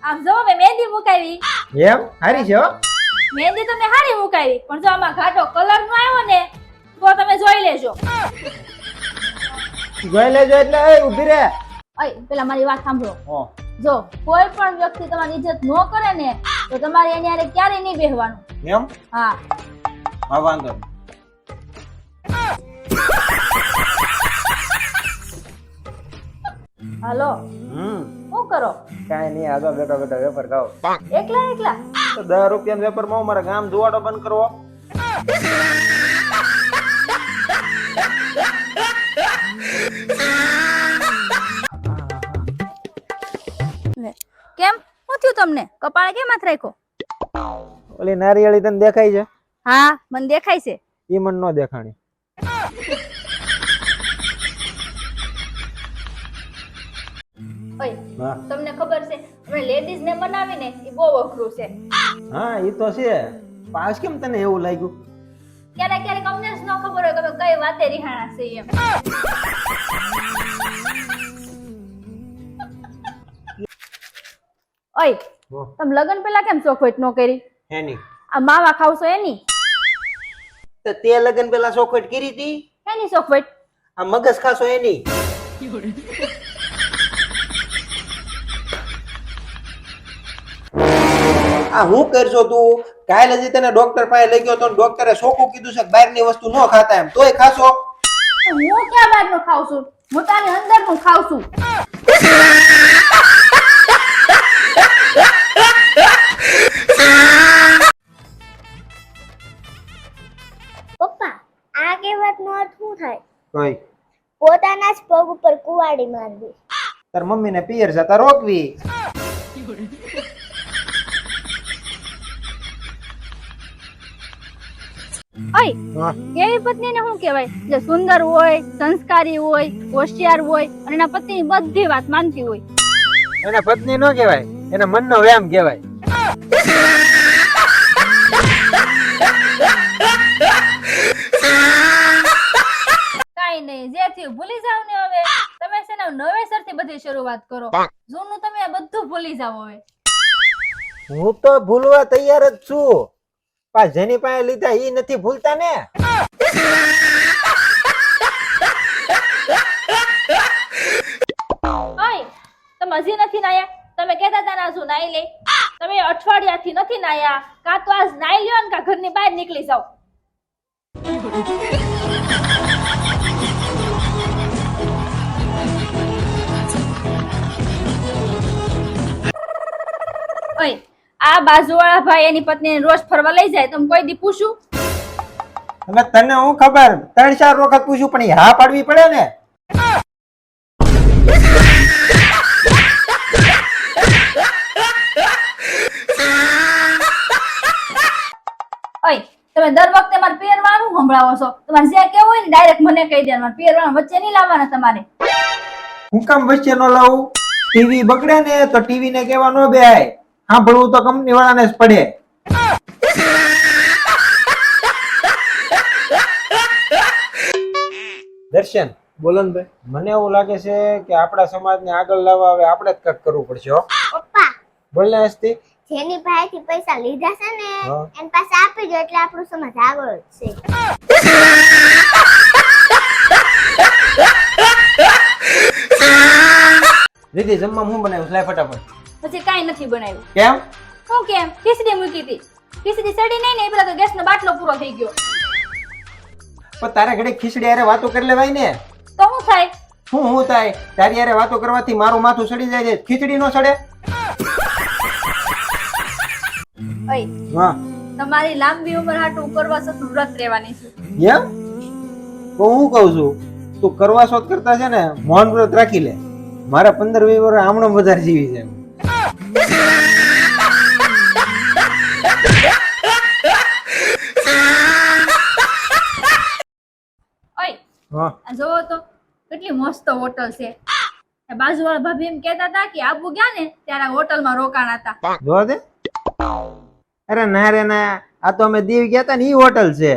આમ જો મેં મહેંદી મુકાવી. એમ હારી છે હો. મહેંદી તો મેં હારી મુકાવી, પણ જો આમાં ઘાટો કલર નો આવ્યો ને તો તમે જોઈ લેજો. જોઈ લેજો એટલે એ ઊભી રે. ઓય પેલા મારી વાત સાંભળો. હો જો કોઈ પણ વ્યક્તિ તમારી ઇજ્જત ન કરે ને તો તમારે એની હારે ક્યારેય નહીં બેહવાનું. એમ હા હા વાંધો નહીં. હાલો શું કરો? કાંઈ નહીં આગળ બેઠો બેઠો વેપાર ખાઓ. એકલા એકલા? તો 10 રૂપિયાનો વેપારમાં મારા ગામ જોવાડો બંધ કરવો. કેમ શું થયું તમને? કપાળે કેમ હાથ રાખ્યો? ઓલી નારિયેળી તને દેખાય છે? હા મને દેખાય છે. ઈ મન નો દેખાણી. ઓય હા તમને ખબર છે આપણે લેડીઝ ને બનાવીને એ બહુ અઘરું છે. હા ઈ તો છે. પાસ કેમ તને એવું લાગ્યું? ક્યારેક ક્યારેક અમને જ ન ખબર હોય કે તો કઈ વાતે રિહાણા છે એમ. ઓય તમે લગન પેલા કેમ ચોખવટ ન કરી? એની આ માવા ખાવશો એની? તો તે લગન પેલા ચોખવટ કરી હતી. એની ચોખવટ? આ મગજ ખાશો એની. આ હું કરશો તું? કાલે હજી તને ડોક્ટર પાસે લઈ ગયો તો ડોક્ટરે ચોખ્ખું કીધું છે કે બહારની વસ્તુ ન ખાતા એમ, તોય ખાશો? હું ક્યાં બહારનું ખાઉં છું? મોટાની અંદરનું ખાઉં છું. પપ્પા આ કહેવતનો અર્થ શું થાય? કઈ પોતાના જ પગ ઉપર કુવાડી મારવી. તાર મમ્મીને પિયર જતા રોકવી. ઓય એવી પત્નીને શું કહેવાય જે સુંદર હોય, સંસ્કારી હોય, હોશિયાર હોય અને એના પતિની બધી વાત માનતી હોય? એને પત્ની નો કહેવાય, એને મનનો વ્યાયામ કહેવાય. કાઈ નહીં, જે થયું ભૂલી જાવ ને. હવે તમે છે ને નવેસરથી બધી શરૂઆત કરો. જૂનું તમે આ બધું ભૂલી જાવ હવે. હું તો ભૂલવા તૈયાર જ છું, પણ જેની પાસે લીધા ઈ નથી ભૂલતા ને. ઓય તમે હજી નથી નાયા? તમે કહેતા હતા ને હજુ નાઈ લે. તમે અઠવાડિયાથી નથી નાયા. કાં તો આજ નાઈ લ્યો ને કાં ઘરની બહાર નીકળી જાવ. ઓય આ બાજુવાળા ભાઈ એની પત્નીને રોજ ફરવા લઈ જાય, તમે કોઈ દી પૂછું? હવે તને હું ખબર, 3-4 વખત પૂછ્યું પણ ઈ હા પાડવી પડે ને. ઓય તમે દર વખતે મારે પહેરવાનું સંભળાવો છો. તમારે જે કેવું હોય ને ડાયરેક્ટ મને કહી દેવાનું. મારે પહેરવાનું વચ્ચે નહીં લાવવાના તમારે. હું કામ વચ્ચે નો લાવું? ટીવી બગડે ને તો ટીવી ને કહેવા નો બેહાય, સાંભળવું તો કંપની વાળાને જ પડે. દર્શન બોલો ને ભાઈ. મને એવું લાગે છે કે આપણા સમાજને આગળ લાવવા હવે આપણે જ કંઈક કરવું પડશે હો. પપ્પા બોલ ને હસ્તી. જેની પાસેથી પૈસા લીધા છે ને હા. એની પાસે આપી દો એટલે આપણું સમાજ આગળ છે. દીદી જમવા હું બનાવ્યું લાય ફટાફટ. પછી કાંઈ નથી બનાવ્યું. કેમ? હું કેમ? ખીચડી મૂકી હતી. ખીચડી સડી નહીં ને એ પેલા તો ગેસનો બાટલો પૂરો થઈ ગયો. પણ તારે ઘડી ખીચડી હારે વાતો કરી લેવાય ને. તો શું થાય? હું થાય? તારી હારે વાતો કરવાથી મારું માથું સડી જાય છે, ખીચડી નો સડે? ઓય હા તમારી લાંબી ઉંમર હાટુ ઉપરવાસ વ્રત રહેવાની છે. એમ? તો હું કહું છું તું કરવા શોધ કરતા છે ને મૌન વ્રત રાખી લે. મારા 15-20 વર્ષ આમણો વધારે જીવી છે. ઓય હા આ જોવો તો કેટલી મસ્ત હોટલ છે. બાજુવાળા ભાભી એમ કહેતા હતા કે આબુ ગયા ને ત્યારે હોટલમાં રોકાણા હતા. જોવા દે. અરે ના રે ના, આ તો અમે દીવ ગયા હતા ને ઈ હોટલ છે.